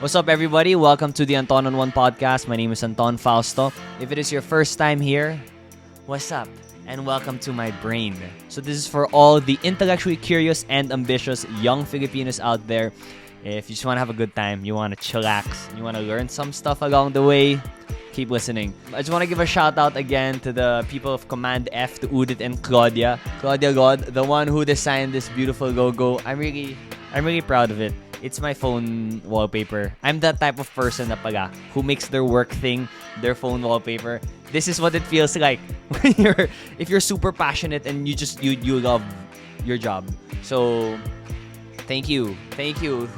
What's up, everybody? Welcome to the Anton on One podcast. My name is Anton Fausto. If it is your first time here, what's up? And welcome to my brain. So this is for all the intellectually curious and ambitious young Filipinos out there. If you just want to have a good time, you want to chillax, you want to learn some stuff along the way, keep listening. I just want to give a shout out again to the people of Command F, to Udit and Claudia. Claudia God, the one who designed this beautiful logo. I'm really proud of it. It's my phone wallpaper. I'm that type of person na pala who makes their work thing their phone wallpaper. This is what it feels like when if you're super passionate and you love your job. So thank you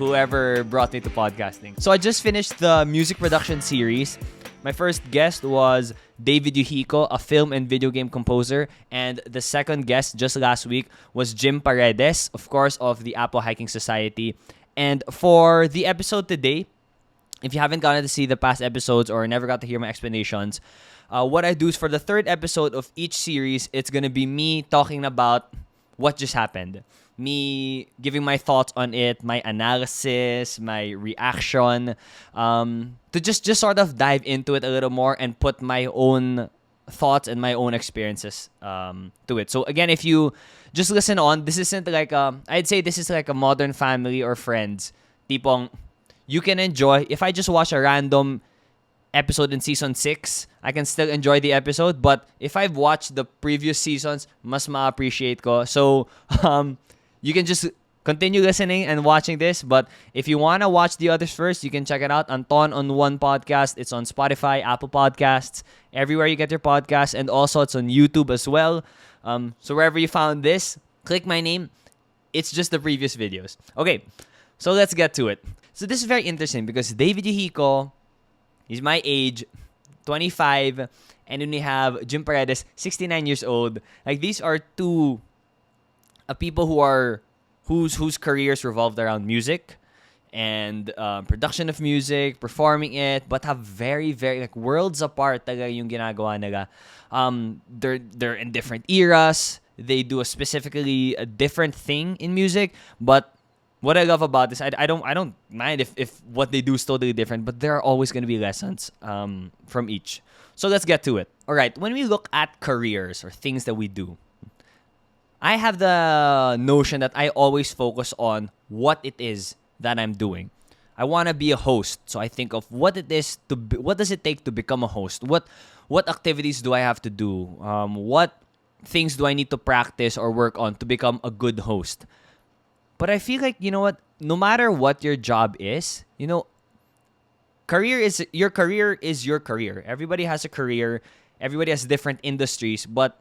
whoever brought me to podcasting. So I just finished the music production series. My first guest was David Yuhico, a film and video game composer, and the second guest just last week was Jim Paredes, of course, of the Apple Hiking Society. And for the episode today, if you haven't gotten to see the past episodes or never got to hear my explanations, what I do is for the third episode of each series, it's going to be me talking about what just happened. Me giving my thoughts on it, my analysis, my reaction, to just sort of dive into it a little more and put my own thoughts and my own experiences to it. So again, if you just listen on, this isn't like I'd say this is like a Modern Family or Friends. Tipong, you can enjoy. If I just watch a random episode in season 6, I can still enjoy the episode. But if I've watched the previous seasons, mas ma-appreciate ko. So you can just continue listening and watching this. But if you want to watch the others first, you can check it out. Anton on One podcast. It's on Spotify, Apple Podcasts, everywhere you get your podcasts. And also it's on YouTube as well. So wherever you found this, click my name. It's just the previous videos. Okay, so let's get to it. So this is very interesting because David Yuhico, he's my age, 25. And then we have Jim Paredes, 69 years old. Like, these are two people whose careers revolved around music and production of music, performing it, but have very, very, like, worlds apart talaga yung ginagawa nila. They're in different eras. They do a different thing in music, but what I love about this, I don't mind if what they do is totally different, but there are always going to be lessons from each. So let's get to it. All right, when we look at careers or things that we do, I have the notion that I always focus on what it is that I'm doing. I want to be a host, so I think of what does it take to become a host? What activities do I have to do? What things do I need to practice or work on to become a good host? But I feel like, you know what? No matter what your job is, your career is your career. Everybody has a career. Everybody has different industries, but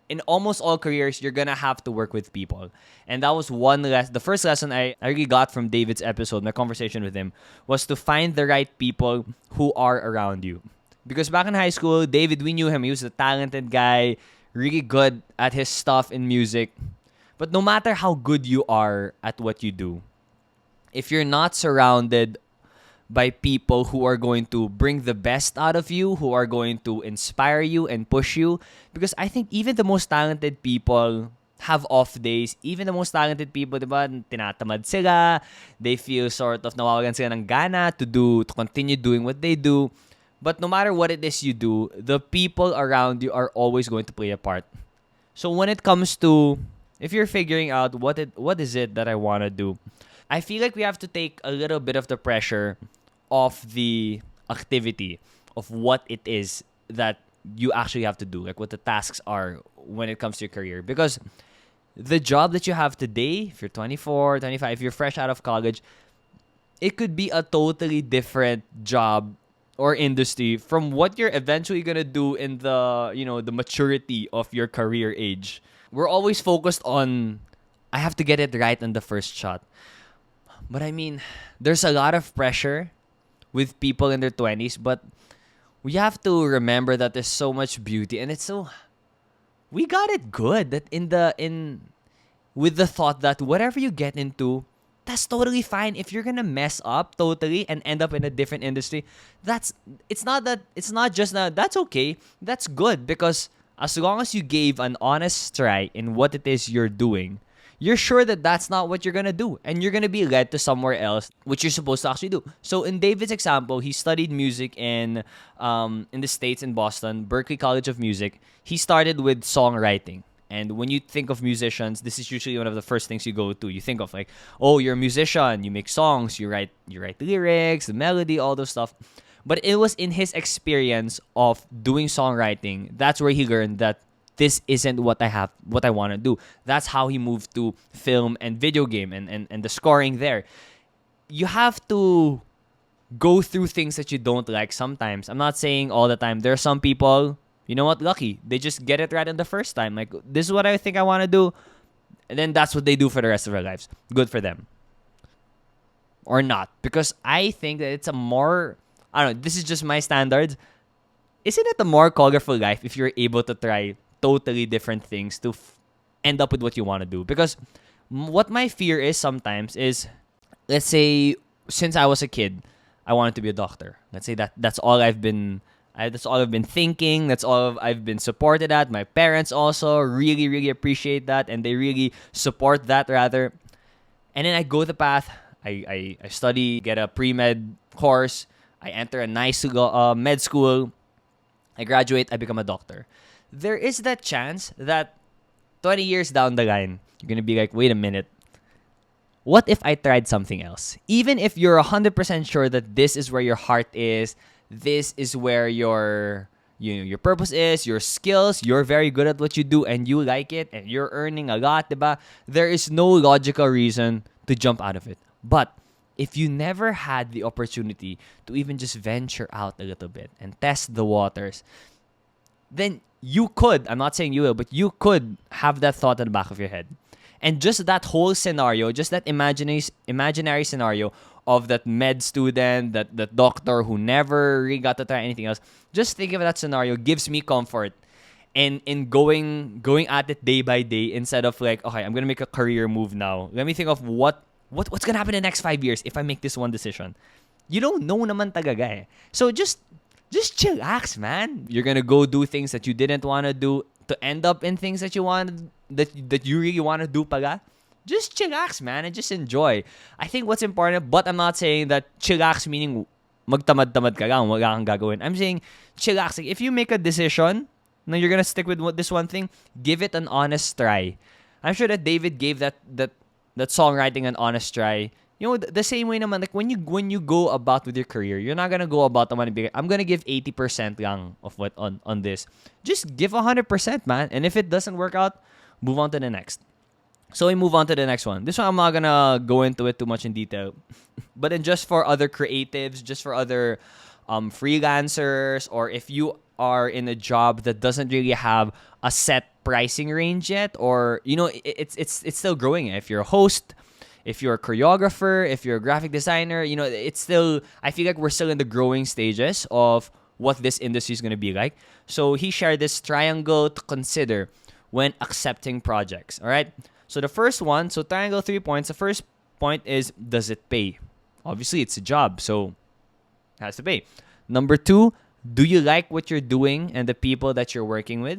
in almost all careers, you're gonna have to work with people. And that was the first lesson I really got from David's episode, my conversation with him, was to find the right people who are around you. Because back in high school, David, we knew him. He was a talented guy, really good at his stuff in music. But no matter how good you are at what you do, if you're not surrounded by people who are going to bring the best out of you, who are going to inspire you and push you. Because I think even the most talented people have off days. Even the most talented people, diba, tinatamad sila. They feel sort of nawawalan sila ng gana to continue doing what they do. But no matter what it is you do, the people around you are always going to play a part. So when it comes to, if you're figuring out what is it that I want to do, I feel like we have to take a little bit of the pressure of the activity of what it is that you actually have to do, like what the tasks are when it comes to your career. Because the job that you have today, if you're 24, 25, if you're fresh out of college, it could be a totally different job or industry from what you're eventually going to do in the maturity of your career age. We're always focused on, I have to get it right on the first shot. But I mean, there's a lot of pressure with people in their 20s, but we have to remember that there's so much beauty, and we got it good that with the thought that whatever you get into, that's totally fine. If you're gonna mess up totally and end up in a different industry, that's okay. That's good, because as long as you gave an honest try in what it is you're doing, you're sure that that's not what you're gonna do, and you're gonna be led to somewhere else, which you're supposed to actually do. So in David's example, he studied music in the States, in Boston, Berklee College of Music. He started with songwriting. And when you think of musicians, this is usually one of the first things you go to. You think of like, oh, you're a musician, you make songs, you write lyrics, the melody, all those stuff. But it was in his experience of doing songwriting, that's where he learned that this isn't what I want to do. That's how he moved to film and video game and the scoring there. You have to go through things that you don't like sometimes. I'm not saying all the time. There are some people, you know what, lucky. They just get it right on the first time. Like, this is what I think I want to do. And then that's what they do for the rest of their lives. Good for them. Or not. Because I think that it's a more, I don't know, this is just my standards. Isn't it a more colorful life if you're able to try totally different things to end up with what you want to do? Because what my fear is sometimes is, let's say, since I was a kid, I wanted to be a doctor. Let's say that's all I've been thinking. That's all I've been supported at. My parents also really, really appreciate that, and they really support that rather. And then I go the path. I study, get a pre-med course. I enter a nice med school. I graduate. I become a doctor. There is that chance that 20 years down the line, you're gonna be like, wait a minute. What if I tried something else? Even if you're 100% sure that this is where your heart is, this is where your purpose is, your skills, you're very good at what you do and you like it and you're earning a lot, diba? There is no logical reason to jump out of it. But if you never had the opportunity to even just venture out a little bit and test the waters, then you could, I'm not saying you will, but you could have that thought in the back of your head. And just that whole scenario, just that imaginary scenario of that med student, that doctor who never really got to try anything else, just think of that scenario gives me comfort in going at it day by day instead of like, okay, I'm gonna make a career move now. Let me think of what's gonna happen in the next 5 years if I make this one decision. You don't know naman talaga eh. So just chillax, man. You're gonna go do things that you didn't want to do to end up in things that you want, that you really want to do pala. Just chillax, man, and just enjoy. I think what's important, but I'm not saying that chillax meaning magtamad-tamad ka lang, wala kang gagawin. I'm saying chillax. Like, if you make a decision, now you're gonna stick with this one thing, give it an honest try. I'm sure that David gave that songwriting an honest try. You know, the same way naman, like when you go about with your career, you're not gonna go about I'm gonna give 80% lang of what on this. Just give 100%, man. And if it doesn't work out, move on to the next. So we move on to the next one. This one I'm not gonna go into it too much in detail, but then just for other creatives, just for other freelancers, or if you are in a job that doesn't really have a set pricing range yet, or you know it's still growing. If you're a host, if you're a choreographer, if you're a graphic designer, you know, it's still, I feel like we're still in the growing stages of what this industry is going to be like. So he shared this triangle to consider when accepting projects. All right. So the first one, so triangle, 3 points. The first point is, does it pay? Obviously, it's a job, so it has to pay. Number 2, do you like what you're doing and the people that you're working with?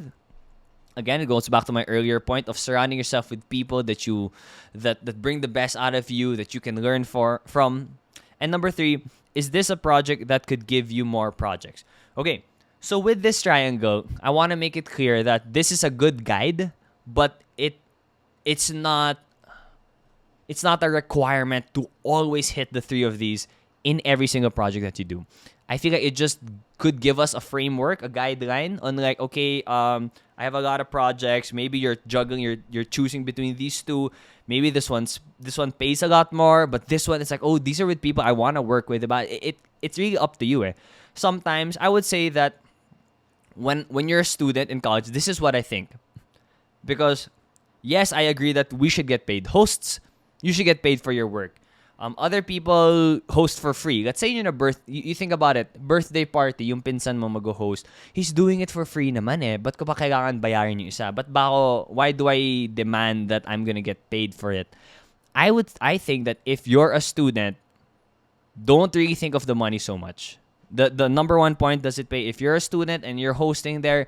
Again, it goes back to my earlier point of surrounding yourself with people that bring the best out of you, that you can learn from. And number 3, is this a project that could give you more projects? Okay, so with this triangle, I want to make it clear that this is a good guide, but it's not a requirement to always hit the 3 of these in every single project that you do. I feel like it just could give us a framework, a guideline on like, okay, I have a lot of projects. Maybe you're juggling, you're choosing between these 2. Maybe this one pays a lot more, but this one, it's like, oh, these are with people I want to work with. But it's really up to you. Sometimes I would say that when you're a student in college, this is what I think. Because yes, I agree that we should get paid. Hosts, you should get paid for your work. Other people host for free. Let's say you're in a you think about it, birthday party, yung pinsan mo mag-host. He's doing it for free naman eh. Ba't ko pa kailangan bayarin yung isa? Why do I demand that I'm gonna get paid for it? I think that if you're a student, don't really think of the money so much. The number 1 point, does it pay? If you're a student and you're hosting there,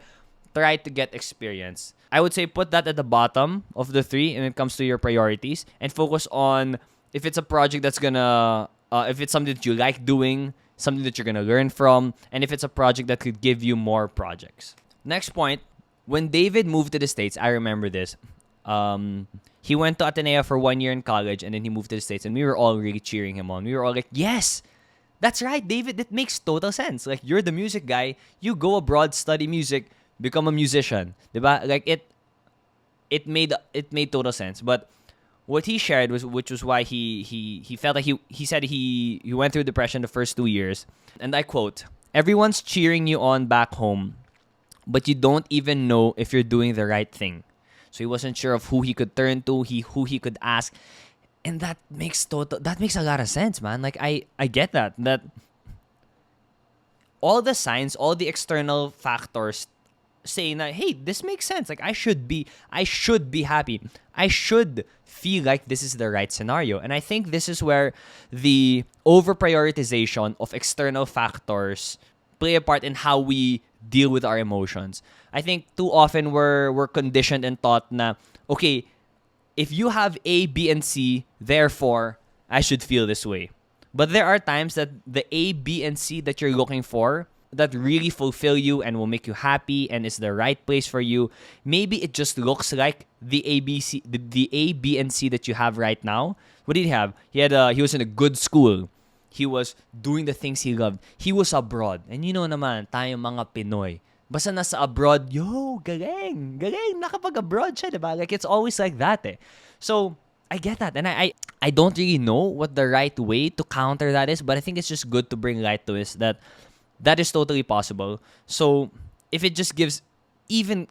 try to get experience. I would say put that at the bottom of the three when it comes to your priorities, and focus on if it's a project that's gonna, if it's something that you like doing, something that you're gonna learn from, and if it's a project that could give you more projects. Next point, when David moved to the States, I remember this. He went to Ateneo for 1 year in college, and then he moved to the States, and we were all really cheering him on. We were all like, yes, that's right, David. It makes total sense. Like, you're the music guy. You go abroad, study music, become a musician. Diba? Like, it made total sense. But what he shared was, which was why he felt like he said he went through depression the first 2 years. And I quote, "Everyone's cheering you on back home, but you don't even know if you're doing the right thing." So he wasn't sure of who he could turn to, who he could ask. And that makes a lot of sense, man. Like, I get that all the signs, all the external factors saying that, hey, this makes sense. Like, I should be happy. I should feel like this is the right scenario. And I think this is where the over prioritization of external factors play a part in how we deal with our emotions. I think too often we're conditioned and taught na, okay, if you have A, B, and C, therefore, I should feel this way. But there are times that the A, B, and C that you're looking for that really fulfill you and will make you happy and is the right place for you, maybe it just looks like the A, B, and C that you have right now. What did he have? He was in a good school. He was doing the things he loved. He was abroad. And you know naman, tayong mga Pinoy, basta nasa abroad, galing, nakapag-abroad siya, diba? Like, it's always like that eh. So, I get that. And I don't really know what the right way to counter that is, but I think it's just good to bring light to is that is totally possible. So, if it just gives even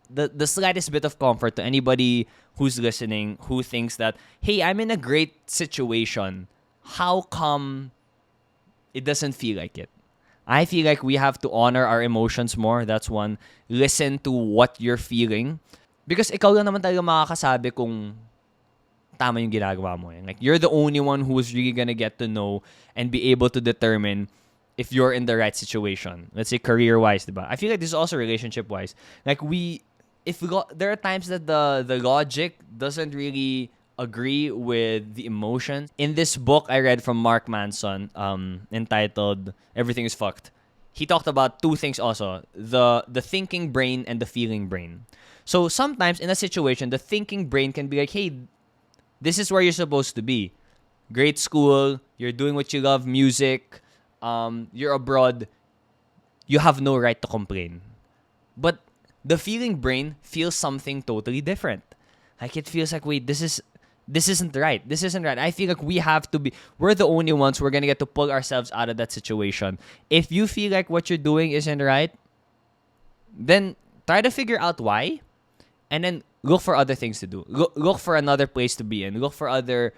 the slightest bit of comfort to anybody who's listening, who thinks that, hey, I'm in a great situation, how come it doesn't feel like it? I feel like we have to honor our emotions more. That's one. Listen to what you're feeling. Because ikaw lang naman talaga makakasabi kung tama yung ginagawa mo. Like, you're the only one who's really gonna get to know and be able to determine if you're in the right situation. Let's say career-wise, diba? I feel like this is also relationship-wise. Like, there are times that the logic doesn't really agree with the emotion. In this book I read from Mark Manson, entitled "Everything is Fucked," he talked about two things also: the thinking brain and the feeling brain. So sometimes in a situation, the thinking brain can be like, hey, this is where you're supposed to be. Great school, you're doing what you love, music, you're abroad, you have no right to complain. But the feeling brain feels something totally different. Like, it feels like, wait, this isn't right. This isn't right. I feel like we're the only ones who are going to get to pull ourselves out of that situation. If you feel like what you're doing isn't right, then try to figure out why, and then look for other things to do. Look for another place to be in. Look for other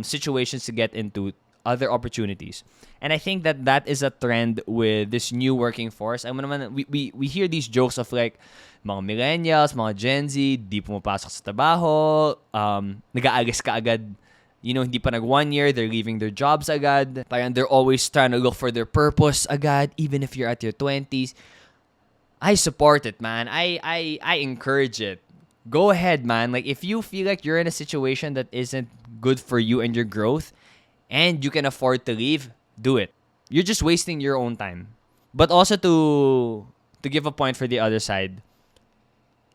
situations to get into, other opportunities. And I think that is a trend with this new working force. We hear these jokes of like, mga millennials, mga Gen Z, di pumapasok sa trabaho, nag-aalis ka agad, hindi pa nag 1 year, they're leaving their jobs agad. Parang they're always trying to look for their purpose agad, even if you're at your 20s. I support it, man. I encourage it. Go ahead, man. Like, if you feel like you're in a situation that isn't good for you and your growth, and you can afford to leave, do it. You're just wasting your own time. But also to give a point for the other side,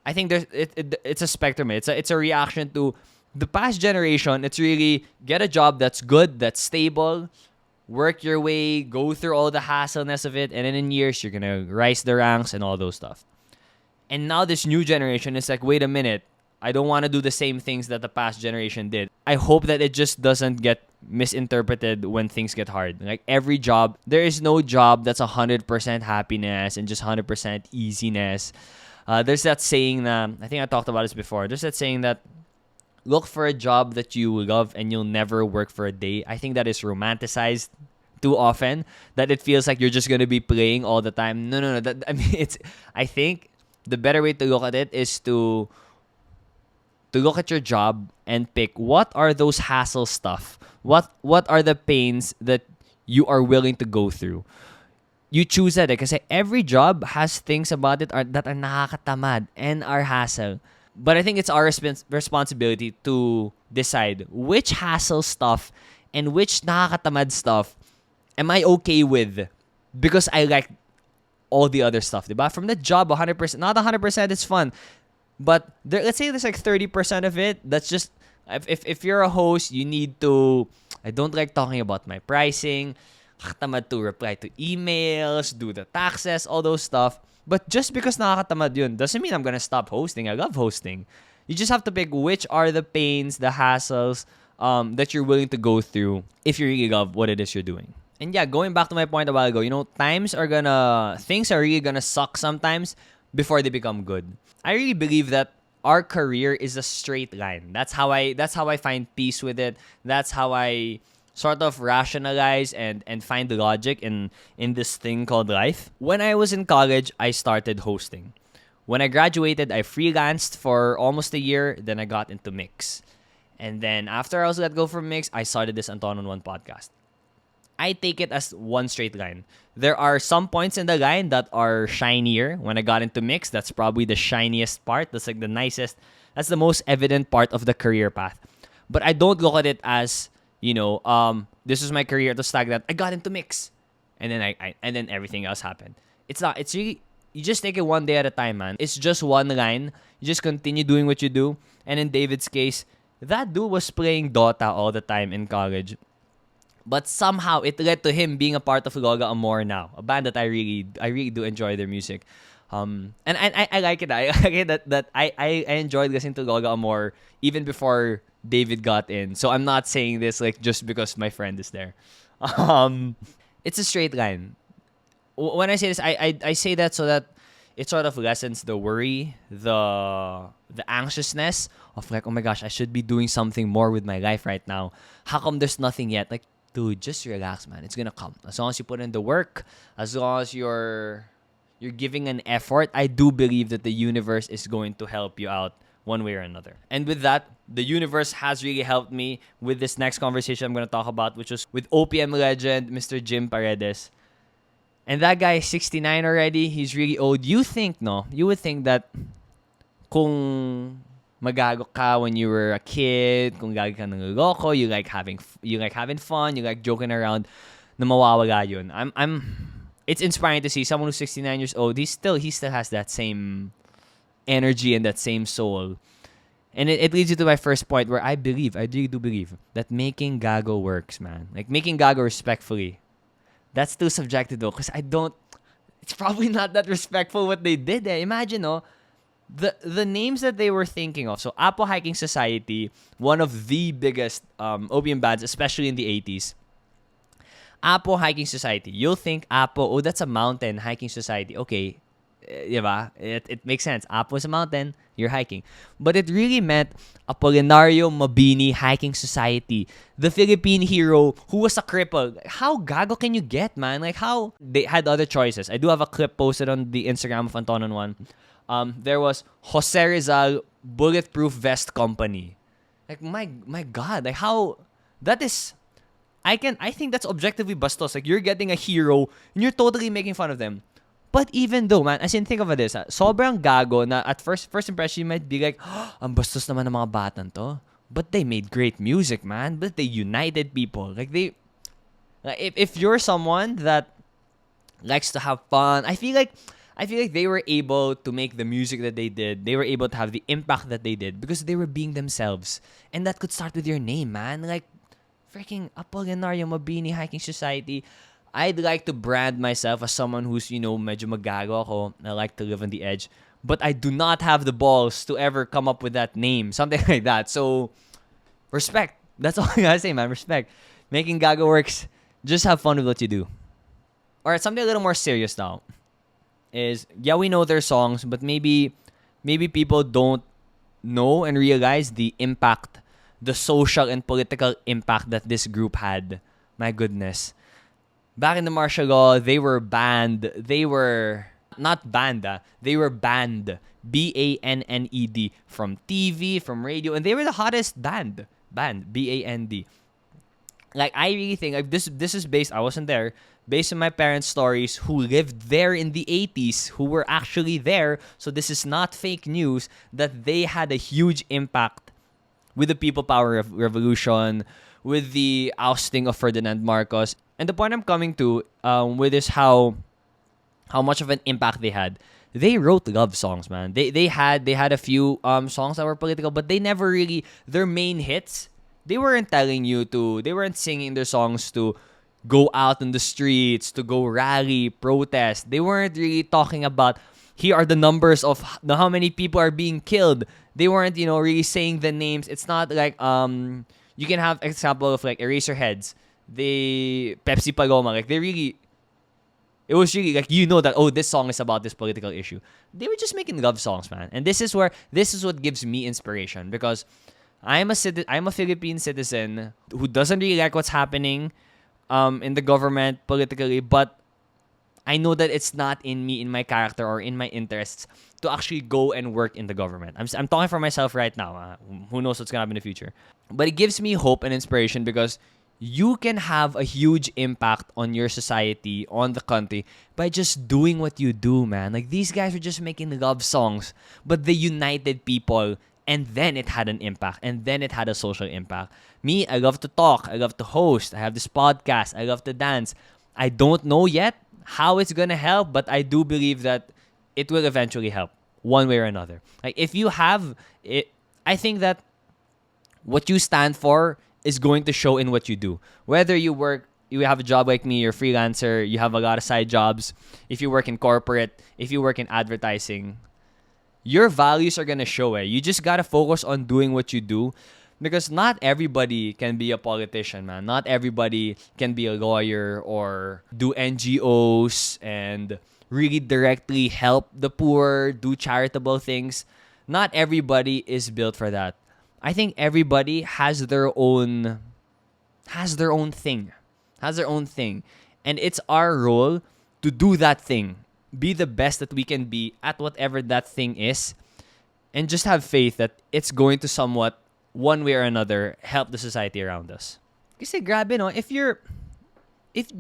I think it's a spectrum. It's a reaction to the past generation. It's really get a job that's good, that's stable, work your way, go through all the hassleness of it, and then in years you're gonna rise the ranks and all those stuff. And now this new generation is like, wait a minute, I don't want to do the same things that the past generation did. I hope that it just doesn't get misinterpreted when things get hard. Like, every job, there is no job that's 100% happiness and just 100% easiness. There's that saying that, I think I talked about this before. There's that saying that look for a job that you love and you'll never work for a day. I think that is romanticized too often, that it feels like you're just going to be playing all the time. No. I think the better way to look at it is to look at your job and pick what are those hassle stuff. What are the pains that you are willing to go through? you choose that kasi every job has things about it that are nakakatamad and are hassle. But I think it's our responsibility to decide which hassle stuff and which nakakatamad stuff am I okay with because I like all the other stuff, diba? From the job, 100%, not 100% it's fun. But let's say there's like 30% of it that's just, if you're a host, you need to, I don't like talking about my pricing, nakakatamad to reply to emails, do the taxes, all those stuff. But just because nakakatamad yun, doesn't mean I'm gonna stop hosting. I love hosting. You just have to pick which are the pains, the hassles, that you're willing to go through if you really love what it is you're doing. And yeah, going back to my point a while ago, things are really gonna suck sometimes before they become good. I really believe that our career is a straight line. That's how I find peace with it. That's how I sort of rationalize and find logic in this thing called life. When I was in college, I started hosting. When I graduated, I freelanced for almost a year. Then I got into mix. And then after I was let go from mix, I started this Anton on One podcast. I take it as one straight line. There are some points in the line that are shinier. When I got into mix, that's probably the shiniest part. That's like the nicest. That's the most evident part of the career path. But I don't look at it as, this is my career to stagnant. I got into mix, and then and then everything else happened. It's not. It's really, you just take it one day at a time, man. It's just one line. You just continue doing what you do. And in David's case, that dude was playing Dota all the time in college. But somehow it led to him being a part of Loga Amor now, a band that I really do enjoy their music. And I like it. I like it that I enjoyed listening to Loga Amor even before David got in. So I'm not saying this like just because my friend is there. It's a straight line. When I say this, I say that so that it sort of lessens the worry, the anxiousness of like, oh my gosh, I should be doing something more with my life right now. How come there's nothing yet? Like, dude, just relax, man. It's gonna come. As long as you put in the work, as long as you're giving an effort, I do believe that the universe is going to help you out one way or another. And with that, the universe has really helped me with this next conversation I'm gonna talk about, which was with OPM legend, Mr. Jim Paredes. And that guy is 69 already. He's really old. You would think that kung magago ka when you were a kid, kung lagi ka nangloloko, you like having fun, you like joking around, na mawawala yun. It's inspiring to see someone who's 69 years old. He still has that same energy and that same soul. And it leads you to my first point where I really do believe that making gago works, man. Like making gago respectfully. That's too subjective though, because it's probably not that respectful what they did. Imagine, the names that they were thinking of. So Apo Hiking Society, one of the biggest opium bands, especially in the 80s. Apo Hiking Society. You'll think Apo, that's a mountain hiking society. Okay, diba? It makes sense. Apo is a mountain, you're hiking. But it really meant Apolinario Mabini Hiking Society. The Philippine hero who was a cripple. How gago can you get, man? Like how they had other choices. I do have a clip posted on the Instagram of Anton on One. There was Jose Rizal Bulletproof Vest Company. Like my God, like how that is. I think that's objectively bastos. Like you're getting a hero and you're totally making fun of them. But even though, man, as in think of this, sobrang gago na at first impression you might be like, ang bastos naman ng mga batang to. But they made great music, man. But they united people. Like if you're someone that likes to have fun, I feel like they were able to make the music that they did. They were able to have the impact that they did because they were being themselves. And that could start with your name, man. Like, freaking Apolinario Mabini Hiking Society. I'd like to brand myself as someone who's, medyo magago ako. I like to live on the edge. But I do not have the balls to ever come up with that name. Something like that. So, respect. That's all I gotta say, man. Respect. Making gago works. Just have fun with what you do. Alright, something a little more serious now. Is, yeah, we know their songs, but maybe people don't know and realize the impact, the social and political impact that this group had. My goodness. Back in the martial law, they were banned. They were not banned. They were banned. BANNED from TV, from radio, and they were the hottest band. Band. BAND. Like, I really think, like, this is based, I wasn't there, based on my parents' stories who lived there in the 80s, who were actually there. So this is not fake news, that they had a huge impact with the People Power Revolution, with the ousting of Ferdinand Marcos. And the point I'm coming to with is how much of an impact they had. They wrote love songs, man. They had a few songs that were political, but they never really, their main hits, they weren't telling you to, they weren't singing their songs to go out in the streets, to go rally, protest. They weren't really talking about, here are the numbers of how many people are being killed. They weren't, really saying the names. It's not like you can have example of like Eraserheads, they Pepsi Paloma, like they really, it was really like, that, oh, this song is about this political issue. They were just making love songs, man. And this is what gives me inspiration, because I'm a Philippine citizen who doesn't really like what's happening in the government politically, but I know that it's not in me, in my character, or in my interests to actually go and work in the government. I'm talking for myself right now. Who knows what's gonna happen in the future? But it gives me hope and inspiration, because you can have a huge impact on your society, on the country, by just doing what you do, man. Like, these guys were just making love songs, but they united people, and then it had an impact, and then it had a social impact. Me, I love to talk, I love to host, I have this podcast, I love to dance. I don't know yet how it's gonna help, but I do believe that it will eventually help, one way or another. Like, if you have it, I think that what you stand for is going to show in what you do. Whether you have a job like me, you're a freelancer, you have a lot of side jobs, if you work in corporate, if you work in advertising, your values are going to show. You just got to focus on doing what you do, because not everybody can be a politician, man. Not everybody can be a lawyer or do NGOs and really directly help the poor, do charitable things. Not everybody is built for that. I think everybody has their own thing. And it's our role to do that thing. Be the best that we can be at whatever that thing is. And just have faith that it's going to somewhat, one way or another, help the society around us. Kasi grabe, no? If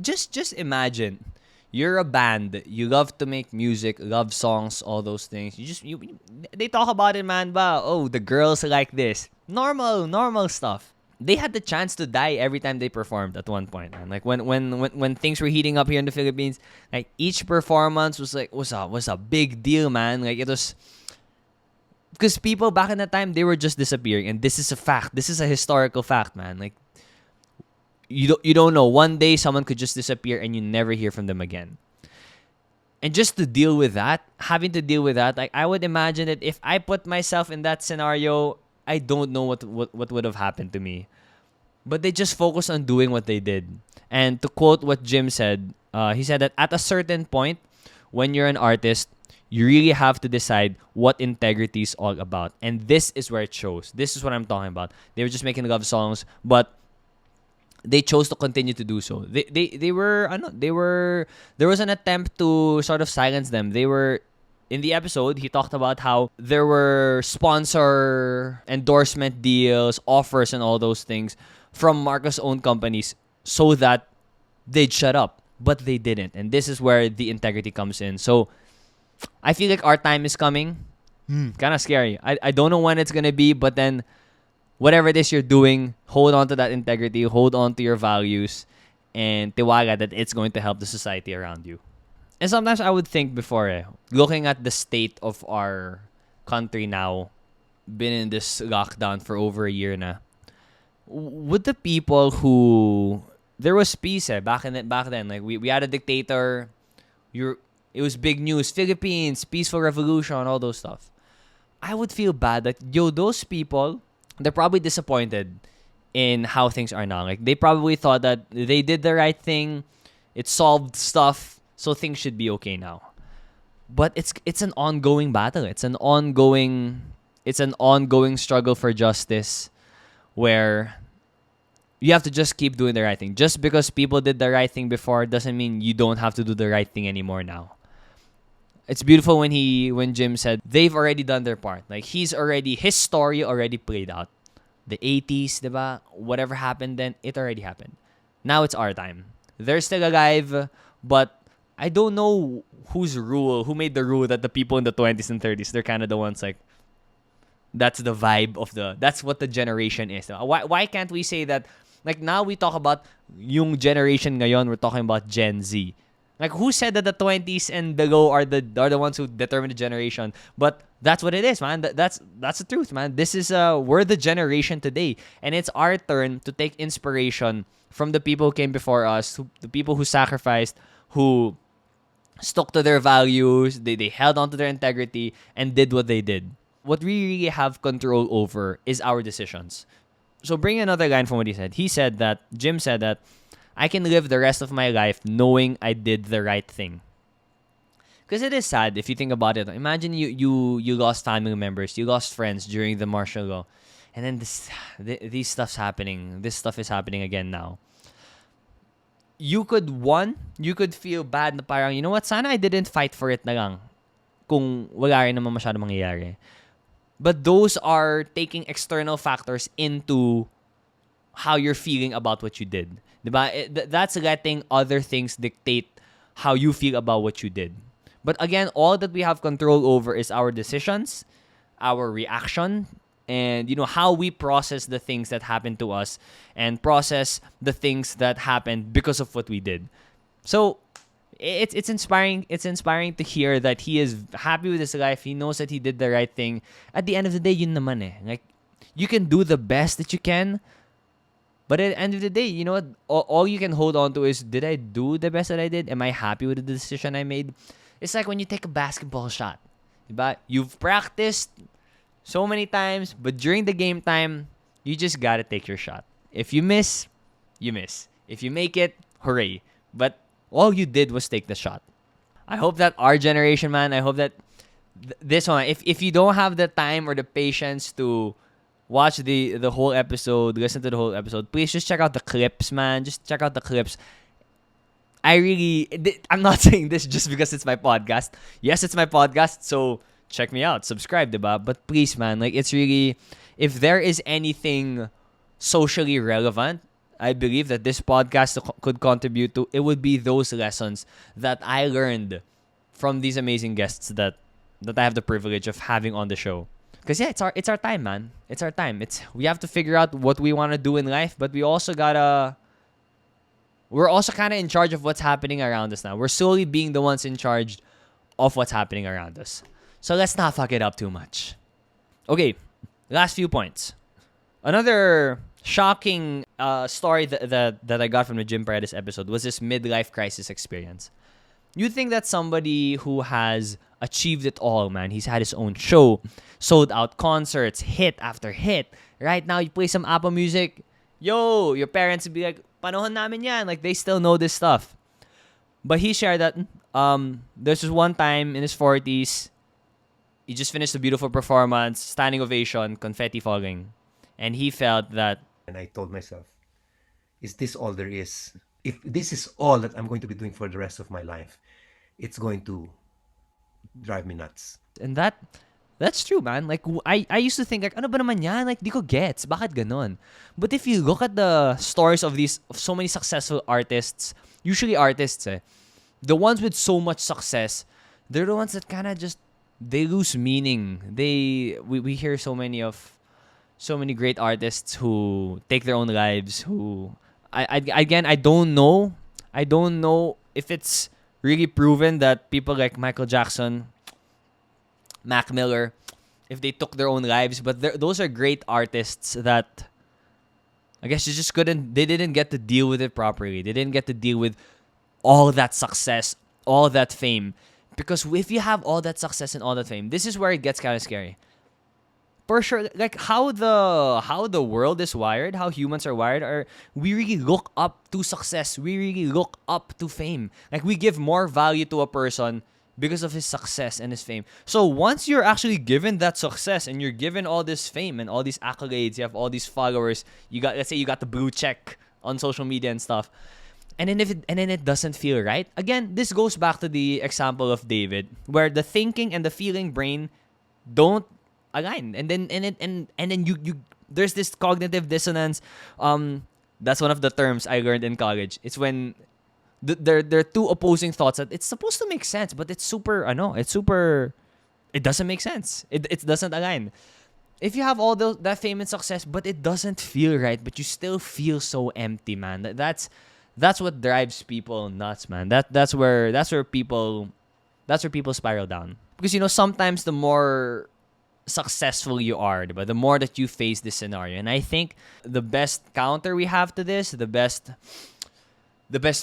just imagine, you're a band, you love to make music, love songs, all those things. They talk about it, man, ba? Oh, the girls like this. Normal stuff. They had the chance to die every time they performed at one point, man. Like when things were heating up here in the Philippines, like each performance was a big deal, man. Like it was, because people back in that time, they were just disappearing, and this is a fact. This is a historical fact, man. Like, you don't know. One day, someone could just disappear, and you never hear from them again. And just to deal with that, having to deal with that, like, I would imagine that if I put myself in that scenario, I don't know what would have happened to me. But they just focused on doing what they did. And to quote what Jim said, he said that at a certain point, when you're an artist, you really have to decide what integrity is all about. And this is where it shows. This is what I'm talking about. They were just making love songs, but they chose to continue to do so. There was an attempt to sort of silence them. They were, in the episode, he talked about how there were sponsor endorsement deals, offers, and all those things from Marcos' own companies so that they'd shut up. But they didn't. And this is where the integrity comes in. So I feel like our time is coming. Kind of scary. I don't know when it's going to be, but then whatever it is you're doing, hold on to that integrity, hold on to your values, and tiwaga that it's going to help the society around you. And sometimes I would think before, looking at the state of our country now, been in this lockdown for over a year na, would the people who, there was peace back then, like we had a dictator, it was big news, Philippines, peaceful revolution, all those stuff. I would feel bad that, those people, they're probably disappointed in how things are now. Like, they probably thought that they did the right thing, it solved stuff, so things should be okay now. But it's an ongoing battle. It's an ongoing struggle for justice, where you have to just keep doing the right thing. Just because people did the right thing before doesn't mean you don't have to do the right thing anymore now. It's beautiful when Jim said they've already done their part. Like, his story already played out. the 80s, diba? Whatever happened then, it already happened. Now it's our time. They're still alive, but I don't know who made the rule that the people in the 20s and 30s, they're kind of the ones like, that's the vibe of that's what the generation is. Why can't we say that, like now we talk about yung generation ngayon, we're talking about Gen Z. Like who said that the 20s and below are the ones who determine the generation? But that's what it is, man. That's the truth, man. This is we're the generation today, and it's our turn to take inspiration from the people who came before us, the people who sacrificed, who stuck to their values, they held on to their integrity and did what they did. What we really have control over is our decisions. So bring another line from what he said. Jim said that I can live the rest of my life knowing I did the right thing. Because it is sad if you think about it. Imagine you lost family members, you lost friends during the martial law, and then these stuff's happening. This stuff is happening again now. You could feel bad na parang, you know what, sana I didn't fight for it na lang kung wala rin naman masyado mangyayari. But those are taking external factors into how you're feeling about what you did. Diba? That's letting other things dictate how you feel about what you did. But again, all that we have control over is our decisions, our reaction, and how we process the things that happen to us and process the things that happened because of what we did. So it's inspiring. It's inspiring to hear that he is happy with his life. He knows that he did the right thing. At the end of the day, yun naman eh. Like, you can do the best that you can, but at the end of the day, you know what? All you can hold on to is, did I do the best that I did? Am I happy with the decision I made? It's like when you take a basketball shot. Diba? You've practiced so many times, but during the game time, you just gotta take your shot. If you miss, you miss. If you make it, hooray. But all you did was take the shot. I hope that our generation, man, I hope that this one, if you don't have the time or the patience to watch the whole episode, listen to the whole episode, please just check out the clips, man. Just check out the clips. I'm not saying this just because it's my podcast. Yes, it's my podcast, so check me out. Subscribe, diba? But please, man, like, it's really, if there is anything socially relevant, I believe that this podcast could contribute to, it would be those lessons that I learned from these amazing guests that I have the privilege of having on the show. Because yeah, it's our time, man. It's our time. We have to figure out what we want to do in life, but we're also kind of in charge of what's happening around us now. We're slowly being the ones in charge of what's happening around us. So let's not fuck it up too much. Okay, last few points. Another shocking story that I got from the Jim Paredes episode was this midlife crisis experience. You think that somebody who has achieved it all, man, he's had his own show, sold out concerts, hit after hit. Right now, you play some Apple Music, yo, your parents would be like, panahon namin yan. Like, they still know this stuff. But he shared that there's this one time in his 40s, he just finished a beautiful performance, standing ovation, confetti falling. And he felt that... And I told myself, is this all there is? If this is all that I'm going to be doing for the rest of my life, it's going to drive me nuts. And that's true, man. Like, I used to think, like, ano ba naman yan? Like, di ko gets. Bakit ganon? But if you look at the stories of so many successful artists, usually artists, the ones with so much success, they're the ones that kind of just, they lose meaning. We hear so many great artists who take their own lives, who, I don't know if it's really proven that people like Michael Jackson, Mac Miller, if they took their own lives, but those are great artists that I guess they didn't get to deal with it properly. They didn't get to deal with all that success, all that fame. Because if you have all that success and all that fame, this is where it gets kind of scary. For sure, like how the world is wired, how humans are wired, we really look up to success. We really look up to fame. Like, we give more value to a person because of his success and his fame. So once you're actually given that success and you're given all this fame and all these accolades, you have all these followers, let's say you got the blue check on social media and stuff, and then it doesn't feel right. Again, this goes back to the example of David, where the thinking and the feeling brain don't align, and then there's this cognitive dissonance. That's one of the terms I learned in college. It's when they're two opposing thoughts that it's supposed to make sense, but it's super, it doesn't make sense. It doesn't align. If you have all that fame and success, but it doesn't feel right, but you still feel so empty, man. That's what drives people nuts, man. That's where people spiral down. Because sometimes the more successful you are, diba? The more that you face this scenario. And I think the best counter we have to this, the best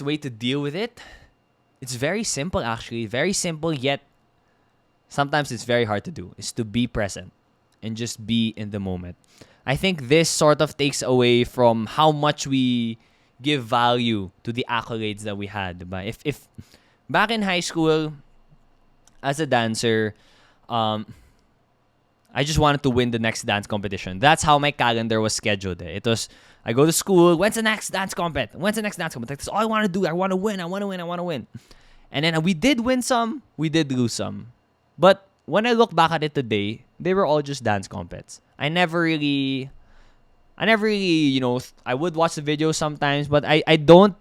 way to deal with it, it's very simple actually. Very simple, yet sometimes it's very hard to do, is to be present and just be in the moment. I think this sort of takes away from how much we give value to the accolades that we had. Diba? If back in high school, as a dancer, I just wanted to win the next dance competition. That's how my calendar was scheduled. It was, I go to school, when's the next dance compet? When's the next dance compet? That's all I want to do. I want to win. And then we did win some, we did lose some. But when I look back at it today, they were all just dance compets. I never really, I would watch the videos sometimes, but I don't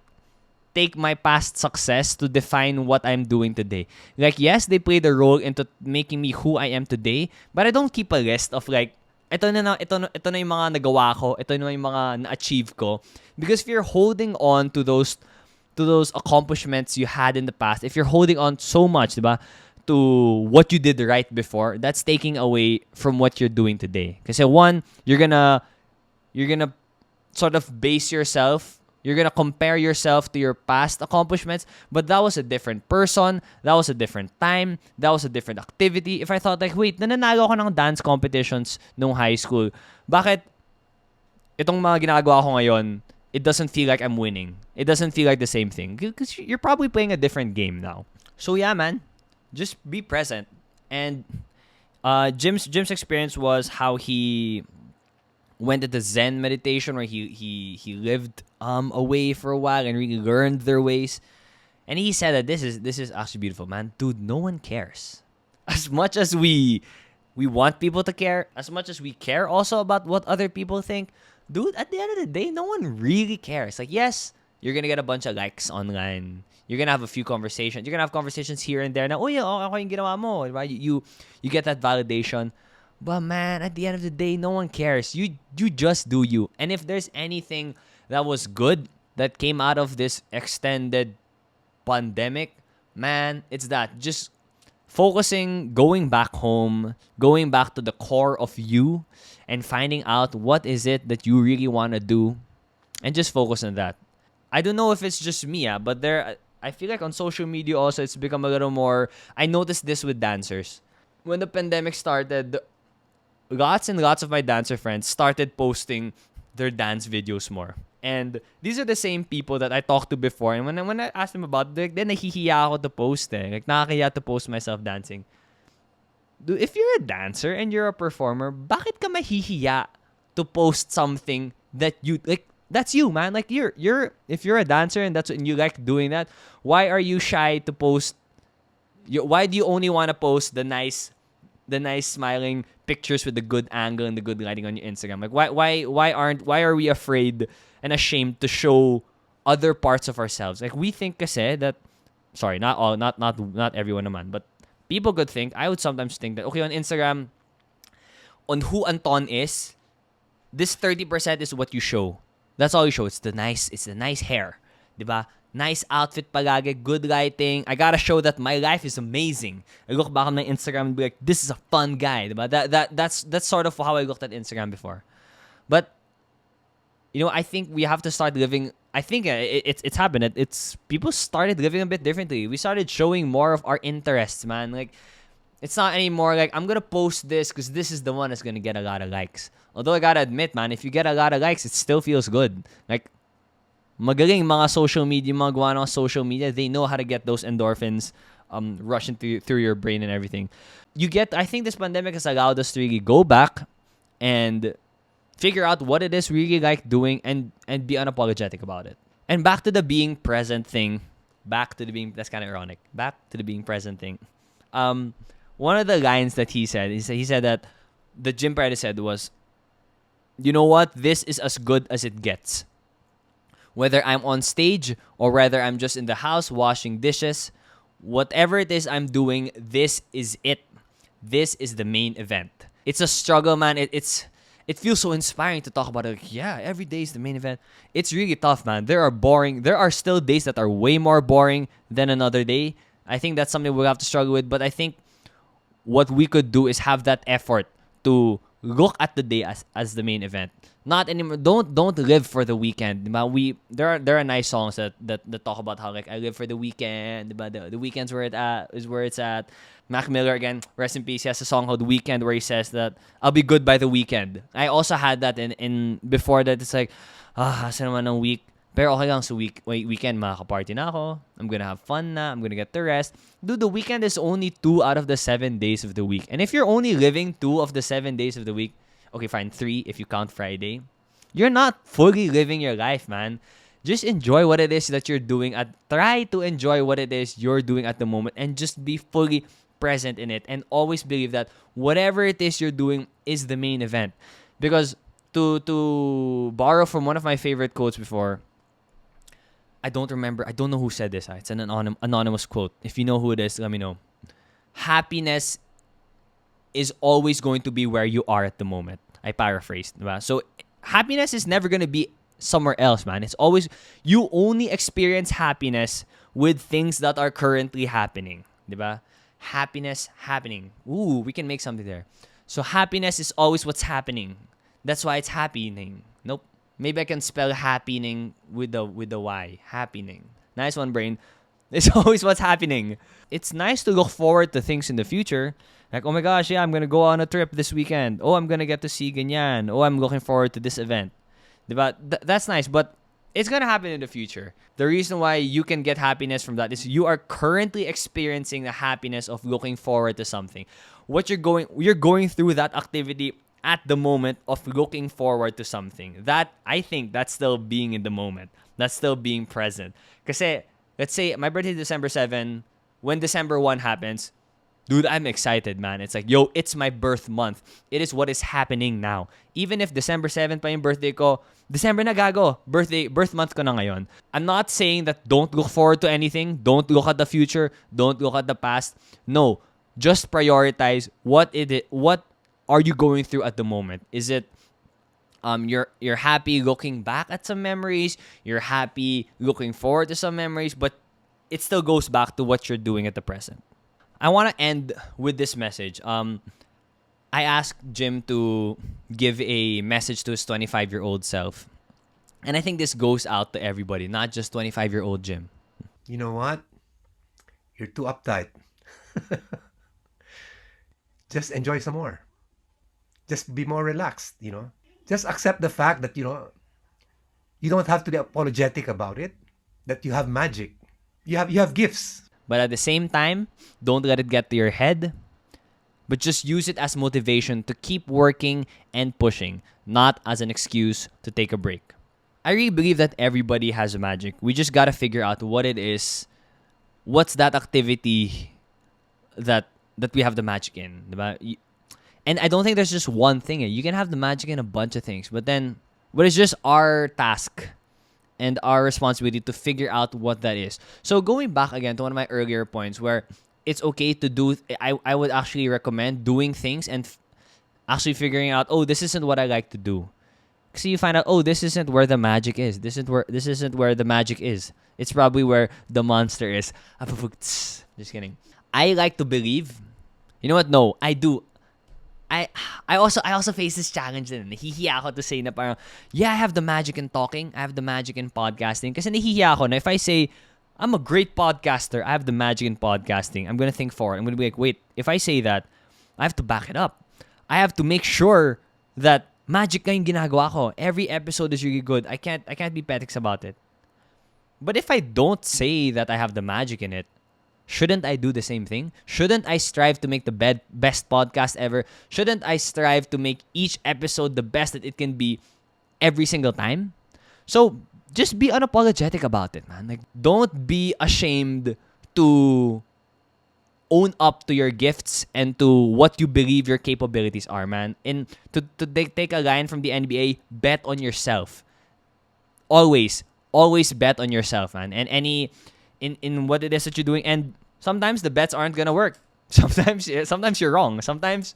take my past success to define what I'm doing today. Like, yes, they played a role into making me who I am today, but I don't keep a list of like, ito na yung mga nagawa ko, ito na yung mga na-achieve ko. Because if you're holding on to those accomplishments you had in the past, if you're holding on so much, diba, to what you did right before, that's taking away from what you're doing today. Kasi one, you're gonna sort of base yourself, you're gonna compare yourself to your past accomplishments, but that was a different person, that was a different time, that was a different activity. If I thought like, wait, nananalo ako ng dance competitions nung high school, bakit itong mga ginagawa ko ngayon, it doesn't feel like I'm winning? It doesn't feel like the same thing. Because you're probably playing a different game now. So yeah, man, just be present. And Jim's experience was how he went into Zen meditation, where he lived away for a while and really learned their ways. And he said that this is actually beautiful, man. Dude, no one cares. As much as we want people to care, as much as we care also about what other people think, dude, at the end of the day, no one really cares. Like, yes, you're gonna get a bunch of likes online. You're gonna have a few conversations. You're gonna have conversations here and there. Now, oh yeah, ako yung ginawa mo, right? You get that validation. But man, at the end of the day, no one cares. You just do you. And if there's anything that was good that came out of this extended pandemic, man, it's that. Just focusing, going back home, going back to the core of you, and finding out what is it that you really want to do, and just focus on that. I don't know if it's just me, but I feel like on social media also, it's become a little more. I noticed this with dancers. When the pandemic started, lots and lots of my dancer friends started posting their dance videos more. And these are the same people that I talked to before. And when I asked them about it, then nahihiya ako to post eh. Like, nakakahiya to post myself dancing. Dude, if you're a dancer and you're a performer, bakit ka mahihiya to post something that you, like, that's you, man. Like, if you're a dancer and you like doing that, why are you shy to post? Why do you only want to post the nice smiling pictures with the good angle and the good lighting on your Instagram? Like, why are we afraid and ashamed to show other parts of ourselves? Like, we think kasi that, sorry, not all, not everyone naman, but people could think, I would sometimes think that, okay, on Instagram, on who Anton is, this 30% is what you show. That's all you show. It's the nice hair, diba? Nice outfit palagi, good lighting. I gotta show that my life is amazing. I look back on my Instagram and be like, this is a fun guy, diba? That's sort of how I looked at Instagram before. But I think we have to start living. I think it's happened. It's people started living a bit differently. We started showing more of our interests, man. Like, it's not anymore like, I'm gonna post this because this is the one that's gonna get a lot of likes. Although I gotta admit, man, if you get a lot of likes, it still feels good. Like, magaling mga social media, mga gawa ng social media, they know how to get those endorphins rushing through your brain and everything. I think this pandemic has allowed us to really go back and figure out what it is we really like doing and be unapologetic about it. And back to the being present thing. That's kind of ironic. Back to the being present thing. One of the lines that he said that the Jim Paredes said was, you know what? This is as good as it gets. Whether I'm on stage or whether I'm just in the house washing dishes, whatever it is I'm doing, this is it. This is the main event. It's a struggle, man. It feels so inspiring to talk about it. Like, yeah, every day is the main event. It's really tough, man. There are still days that are way more boring than another day. I think that's something we'll have to struggle with. But I think what we could do is have that effort to look at the day as the main event. Not anymore. Don't live for the weekend. There are nice songs that talk about how like I live for the weekend. But the weekend's where it's at. Mac Miller again, rest in peace. He has a song called Weekend where he says that I'll be good by the weekend. I also had that in before that. It's like asa naman ng week. Pero okay lang sa weekend, makaka-party na ako. I'm gonna have fun na. I'm gonna get to rest. Dude, the weekend is only 2 out of the 7 days of the week. And if you're only living 2 of the 7 days of the week, okay, fine, 3 if you count Friday, you're not fully living your life, man. Just enjoy what it is that you're doing. Try to enjoy what it is you're doing at the moment and just be fully present in it. And always believe that whatever it is you're doing is the main event. Because to borrow from one of my favorite quotes before, I don't know who said this. It's an anonymous quote. If you know who it is, let me know. Happiness is always going to be where you are at the moment. I paraphrased. Diba? So happiness is never going to be somewhere else, man. It's always, you only experience happiness with things that are currently happening. Diba? Happiness happening. Ooh, we can make something there. So happiness is always what's happening. That's why it's happening. Nope. Maybe I can spell happening with the Y. Happening. Nice one, brain. It's always what's happening. It's nice to look forward to things in the future. Like, oh my gosh, yeah, I'm going to go on a trip this weekend. Oh, I'm going to get to see ganyan. Oh, I'm looking forward to this event. Diba? That's nice, but it's going to happen in the future. The reason why you can get happiness from that is you are currently experiencing the happiness of looking forward to something. You're going through that activity at the moment of looking forward to something. That, I think, that's still being in the moment. That's still being present. Kasi, let's say, my birthday is December 7. When December 1 happens, dude, I'm excited, man. It's like, yo, it's my birth month. It is what is happening now. Even if December 7 pa yung birthday ko, December na gago. Birth month ko na ngayon. I'm not saying that don't look forward to anything. Don't look at the future. Don't look at the past. No. Just prioritize what are you going through at the moment? Is it you're happy looking back at some memories, you're happy looking forward to some memories, but it still goes back to what you're doing at the present. I want to end with this message. I asked Jim to give a message to his 25-year-old self. And I think this goes out to everybody, not just 25-year-old Jim. You know what? You're too uptight. Just enjoy some more. Just be more relaxed, Just accept the fact that, you don't have to be apologetic about it, that you have magic. You have gifts. But at the same time, don't let it get to your head. But just use it as motivation to keep working and pushing, not as an excuse to take a break. I really believe that everybody has a magic. We just gotta figure out what it is. What's that activity that we have the magic in, diba? And I don't think there's just one thing. You can have the magic in a bunch of things, but it's just our task and our responsibility to figure out what that is. So going back again to one of my earlier points where it's okay to do, I would actually recommend doing things and actually figuring out, oh, this isn't what I like to do. So you find out, oh, this isn't where the magic is. This isn't where the magic is. It's probably where the monster is. Just kidding. I like to believe. You know what? No, I do. I also face this challenge din. Nahihiya ako to say na parang, yeah, I have the magic in talking. I have the magic in podcasting. Kasi nahihiya ako na if I say, I'm a great podcaster, I have the magic in podcasting, I'm going to think forward. I'm going to be like, wait, if I say that, I have to back it up. I have to make sure that magic na yung ginagawa ko. Every episode is really good. I can't be petics about it. But if I don't say that I have the magic in it, shouldn't I do the same thing? Shouldn't I strive to make the best podcast ever? Shouldn't I strive to make each episode the best that it can be every single time? So, just be unapologetic about it, man. Like, don't be ashamed to own up to your gifts and to what you believe your capabilities are, man. And to take a line from the NBA, bet on yourself. Always bet on yourself, man. And in what it is that you're doing. And sometimes the bets aren't gonna work. Sometimes you're wrong. Sometimes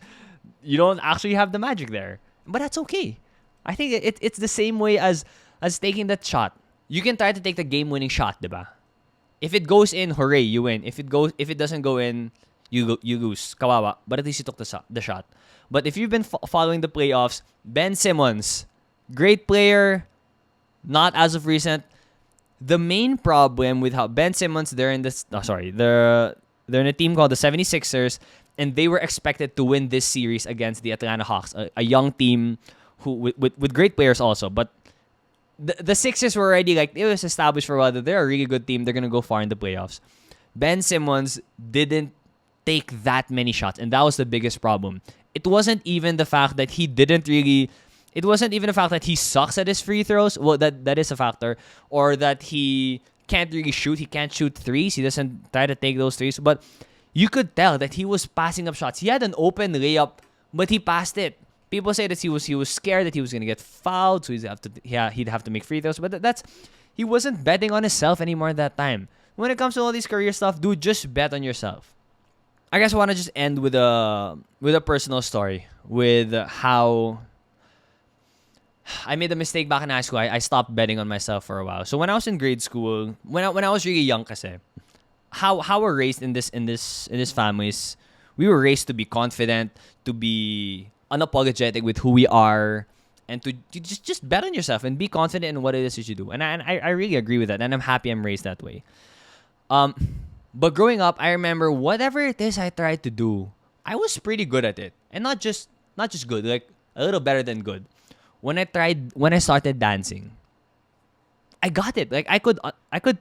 you don't actually have the magic there. But that's okay. I think it's the same way as taking that shot. You can try to take the game-winning shot, diba? If it goes in, hooray, you win. If it doesn't go in, you lose. Kawawa. But at least you took the shot. But if you've been following the playoffs, Ben Simmons, great player, not as of recent. The main problem with how Ben Simmons, they're in a team called the 76ers, and they were expected to win this series against the Atlanta Hawks, a young team who with great players also. But the Sixers were already like, it was established for a while that they're a really good team. They're going to go far in the playoffs. Ben Simmons didn't take that many shots, and that was the biggest problem. It wasn't even the fact that it wasn't even the fact that he sucks at his free throws. Well, that is a factor. Or that he can't really shoot. He can't shoot threes. He doesn't try to take those threes. But you could tell that he was passing up shots. He had an open layup, but he passed it. People say that he was scared that he was gonna get fouled, so he'd have to make free throws. But he wasn't betting on himself anymore at that time. When it comes to all these career stuff, dude, just bet on yourself. I guess I want to just end with a personal story with how I made a mistake back in high school. I stopped betting on myself for a while. So when I was in grade school, when I was really young, kasi how we're raised in this families, we were raised to be confident, to be unapologetic with who we are, and to just bet on yourself and be confident in what it is that you do. And I really agree with that, and I'm happy I'm raised that way. But growing up, I remember whatever it is I tried to do, I was pretty good at it, and not just good, like a little better than good. When I started dancing, I got it. Like I could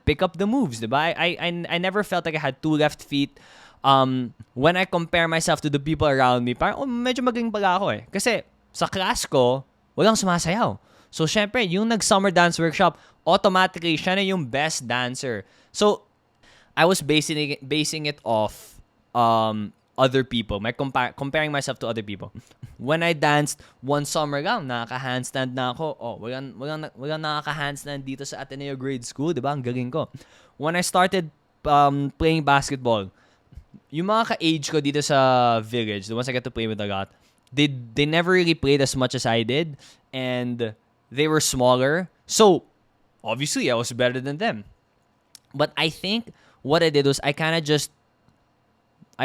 pick up the moves, diba? I never felt like I had two left feet. When I compare myself to the people around me, parang medyo magaling pala ako eh. Kasi sa class ko, walang sumasayaw. So syempre, yung nag-summer dance workshop, automatically siya na yung best dancer. So I was basing it off other people, comparing myself to other people. When I danced one summer lang, nakaka-handstand na ako. Oh, walang nakaka-handstand dito sa Ateneo grade school, diba? Ang galing ko. When I started playing basketball, yung mga ka-age ko dito sa village, the ones I get to play with a lot, they never really played as much as I did, and they were smaller. So, obviously, I was better than them. But I think what I did was I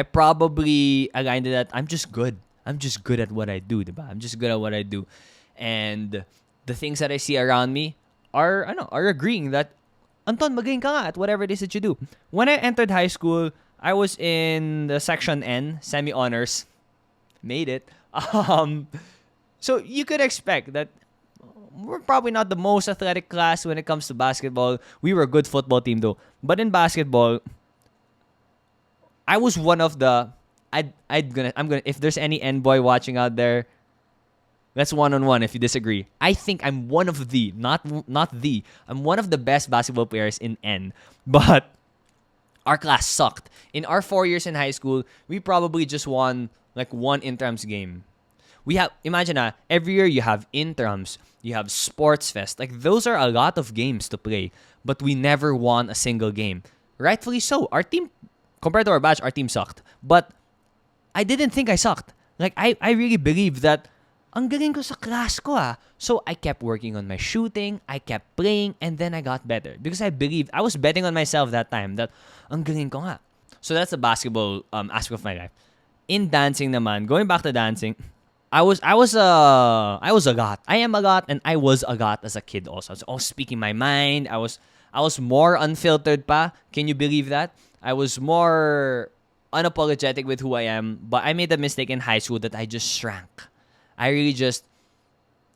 probably aligned to that. I'm just good at what I do, diba? I'm just good at what I do. And the things that I see around me are agreeing that, Anton, magaling ka nga at whatever it is that you do. When I entered high school, I was in the section N, semi-honors. Made it. So you could expect that we're probably not the most athletic class when it comes to basketball. We were a good football team though. But in basketball, I was one of the I'm gonna if there's any N boy watching out there, let's one-on-one if you disagree. I think I'm one of the I'm one of the best basketball players in N. But our class sucked. In our 4 years in high school, we probably just won like one intrams game. Imagine every year you have intrams, you have sports fest. Like those are a lot of games to play, but we never won a single game. Rightfully so. Our team, compared to our batch, our team sucked. But I didn't think I sucked. Like I really believe that ang galing ko sa class ko So I kept working on my shooting, I kept playing, and then I got better. Because I was betting on myself that time that ang galing ko nga. So that's the basketball aspect of my life. In dancing naman, going back to dancing, I was a god. I am a god, and I was a god as a kid also. So I was speaking my mind. I was more unfiltered pa. Can you believe that? I was more unapologetic with who I am. But I made a mistake in high school that I just shrank.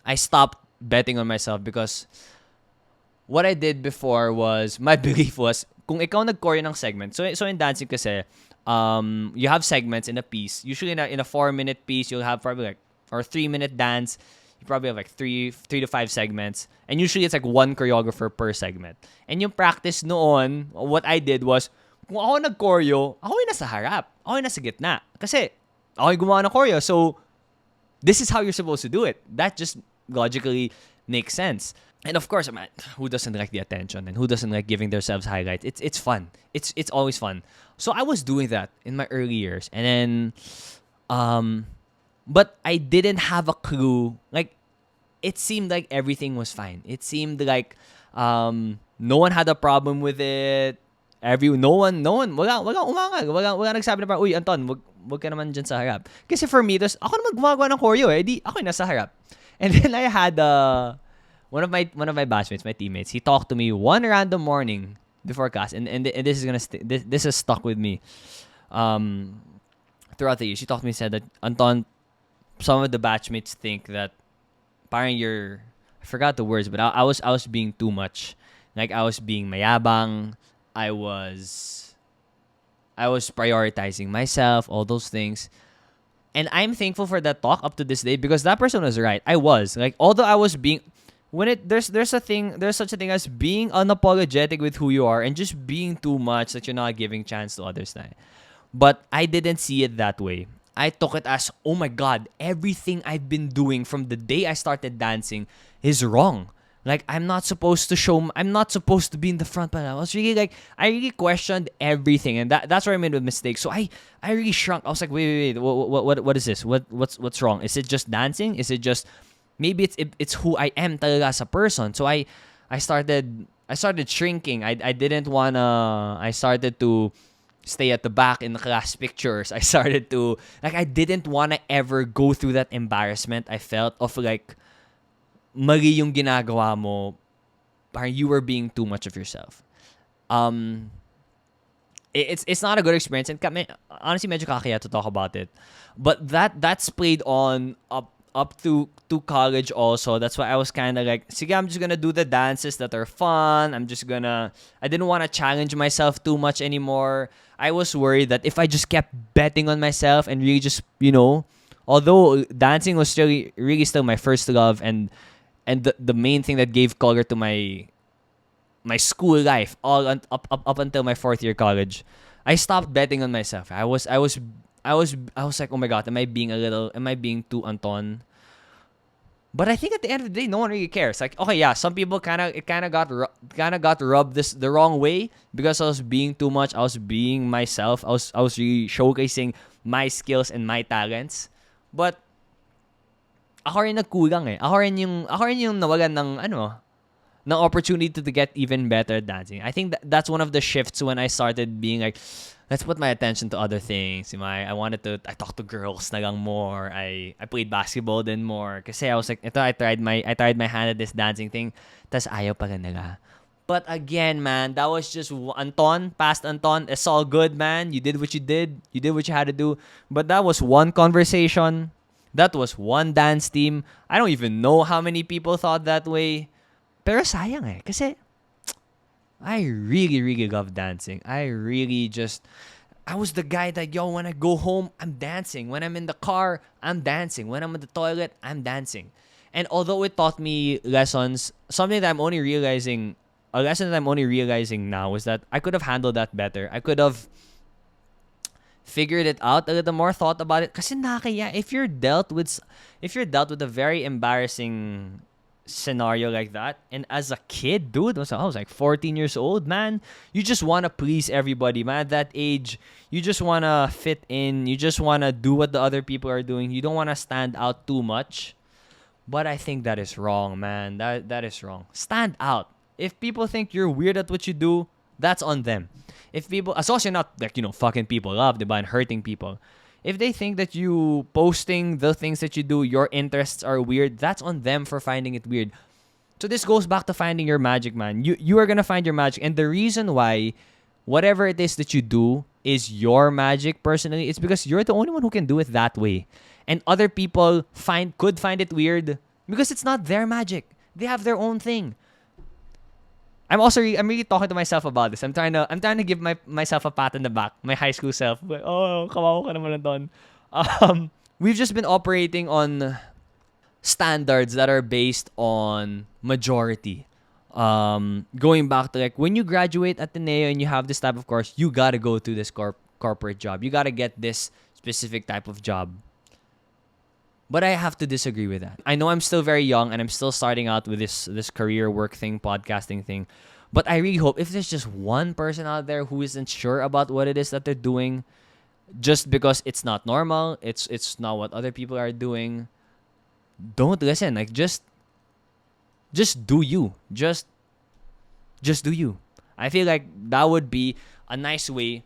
I stopped betting on myself because what I did before was, my belief was, kung ikaw nag-choreo ng segment, so in dancing kasi, you have segments in a piece. Usually in a 4-minute piece, you'll have probably like, or 3-minute dance, you probably have like 3 to 5 segments. And usually it's like one choreographer per segment. And yung practice noon, what I did was, kung ako nag-choreo, ako yung nasa harap. Ako yung nasa gitna. Kasi, ako yung gumawa ng choreo. So, this is how you're supposed to do it. That just logically makes sense. And of course, man, who doesn't like the attention and who doesn't like giving themselves highlights? It's fun. It's always fun. So I was doing that in my early years, and then, but I didn't have a clue. Like, it seemed like everything was fine. It seemed like no one had a problem with it. No one, wala umangal. Wala nagsabi na parang, uy, Anton, wag ka naman dyan sa harap. Kasi for me, ako naman gumagawa ng choreo eh. Di, ako yung nasa harap. And then I had one of my batchmates, my teammates, he talked to me one random morning before class, and this is gonna this has stuck with me throughout the years. He talked to me, said that, Anton, some of the batchmates think that parang I forgot the words, but I was being too much. Like, I was being mayabang. I was prioritizing myself, all those things. And I'm thankful for that talk up to this day, because that person was right. I was. Like, although I was being, there's such a thing as being unapologetic with who you are and just being too much that you're not giving chance to others. But I didn't see it that way. I took it as, oh my God, everything I've been doing from the day I started dancing is wrong. Like, I'm not supposed to be in the front. But I was really like, I really questioned everything, and that's where I made a mistake. So I really shrunk. I was like, wait, what is this? What's wrong? Is it just dancing? Is it just, maybe it's who I am talaga as a person? So I started shrinking. I didn't wanna. I started to stay at the back in the class pictures. I started to, like, I didn't wanna ever go through that embarrassment I felt of, like, mali yung ginagawa mo, parang you were being too much of yourself. It's not a good experience, and honestly medyo kakaya to talk about it. But that's played on up to college also. That's why I was kind of like, sige, I'm just gonna do the dances that are fun. I didn't want to challenge myself too much anymore. I was worried that if I just kept betting on myself and really just, although dancing was really still my first love, and the main thing that gave color to my school life up until my fourth year college, I stopped betting on myself. I was like, oh my God, am I being too Anton? But I think at the end of the day, no one really cares. Like, okay, yeah, some people kind of got rubbed the wrong way because I was being too much. I was being myself. I was really showcasing my skills and my talents. But ako rin nagkulang eh. Ako rin yung nawalan ng opportunity to get even better at dancing. I think that's one of the shifts when I started being like, let's put my attention to other things. I talked to girls na lang more. I played basketball then more. Kasi I was like, I tried my hand at this dancing thing. Tas ayaw pa rin nila. But again, man, that was just past Anton. It's all good, man. You did what you did. You did what you had to do. But that was one conversation. That was one dance team. I don't even know how many people thought that way. Pero sayang eh. Kasi I really, really love dancing. I was the guy that, when I go home, I'm dancing. When I'm in the car, I'm dancing. When I'm in the toilet, I'm dancing. And although it taught me lessons, a lesson that I'm only realizing now is that I could have handled that better. I could have figured it out a little more, thought about it. Kasi nakakaya, if you're dealt with a very embarrassing scenario like that, and as a kid, dude, I was like 14 years old, man, you just want to please everybody, man. At that age, you just want to fit in. You just want to do what the other people are doing. You don't want to stand out too much. But I think that is wrong, man. That is wrong. Stand out. If people think you're weird at what you do, that's on them. If people, as long as you're not like, fucking people up, diba, and hurting people. If they think that you posting the things that you do, your interests are weird, that's on them for finding it weird. So this goes back to finding your magic, man. You are gonna find your magic, and the reason why whatever it is that you do is your magic personally, it's because you're the only one who can do it that way. And other people could find it weird because it's not their magic. They have their own thing. I'm really talking to myself about this. I'm trying to give myself a pat on the back, my high school self. Like, oh, kawawa ka naman Anton. We've just been operating on standards that are based on majority. going back to like when you graduate at Ateneo and you have this type of course, you gotta go to this corporate job. You gotta get this specific type of job. But I have to disagree with that. I know I'm still very young and I'm still starting out with this career work thing, podcasting thing. But I really hope if there's just one person out there who isn't sure about what it is that they're doing, just because it's not normal, it's not what other people are doing, don't listen. Like just do you. Just do you. I feel like that would be a nice way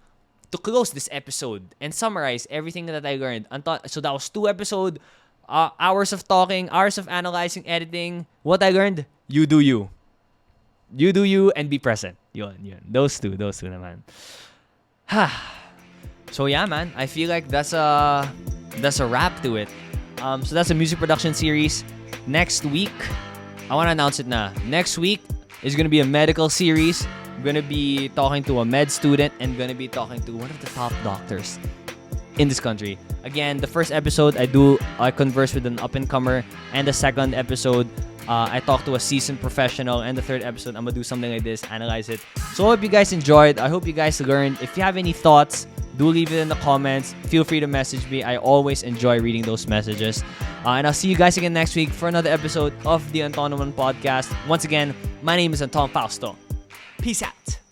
to close this episode and summarize everything that I learned. So that was 2 episodes, hours of talking, hours of analyzing, editing. What I learned, you do you. You do you and be present. Yun. Those two naman. So yeah, man. I feel like that's a wrap to it. So that's a music production series. Next week, I want to announce it na. Next week is going to be a medical series. I'm going to be talking to a med student and going to be talking to one of the top doctors in this country. Again, the first episode, I converse with an up-and-comer. And the second episode, I talk to a seasoned professional. And the third episode, I'm going to do something like this, analyze it. So I hope you guys enjoyed. I hope you guys learned. If you have any thoughts, do leave it in the comments. Feel free to message me. I always enjoy reading those messages. And I'll see you guys again next week for another episode of the Anton Podcast. Once again, my name is Anton Fausto. Peace out.